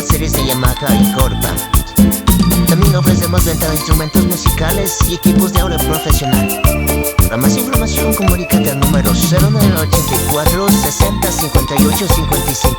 series de Yamaha y Korg. También ofrecemos venta de instrumentos musicales y equipos de audio profesional. Para más información, comunícate al número 0984 60 58 55.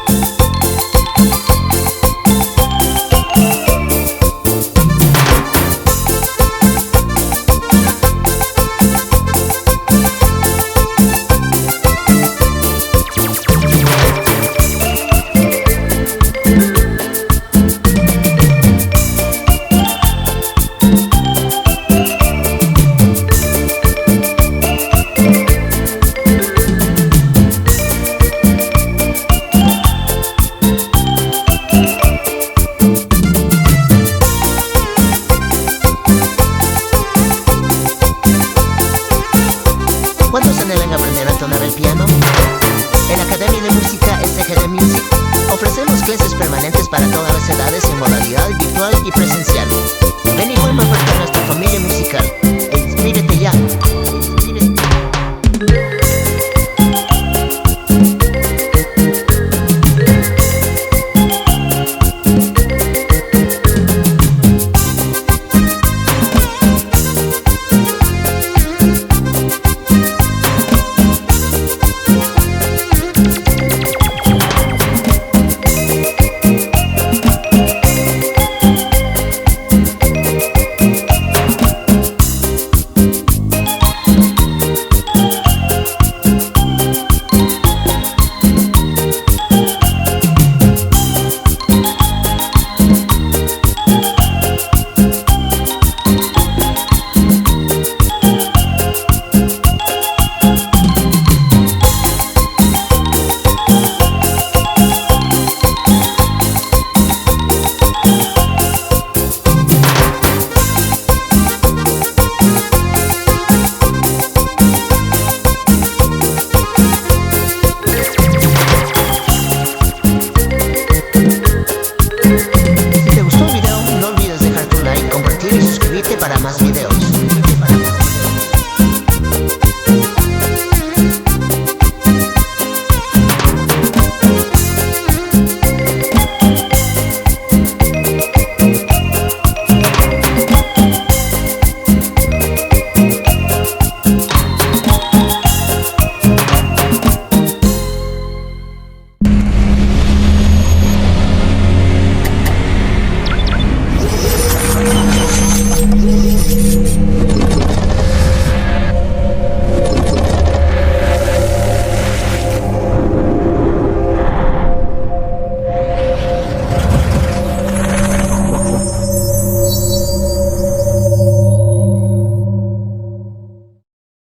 ¿Cuántos anhelan aprender a tocar el piano? En la Academia de Música SGD Music ofrecemos clases permanentes para todas las edades en modalidad virtual y presencial.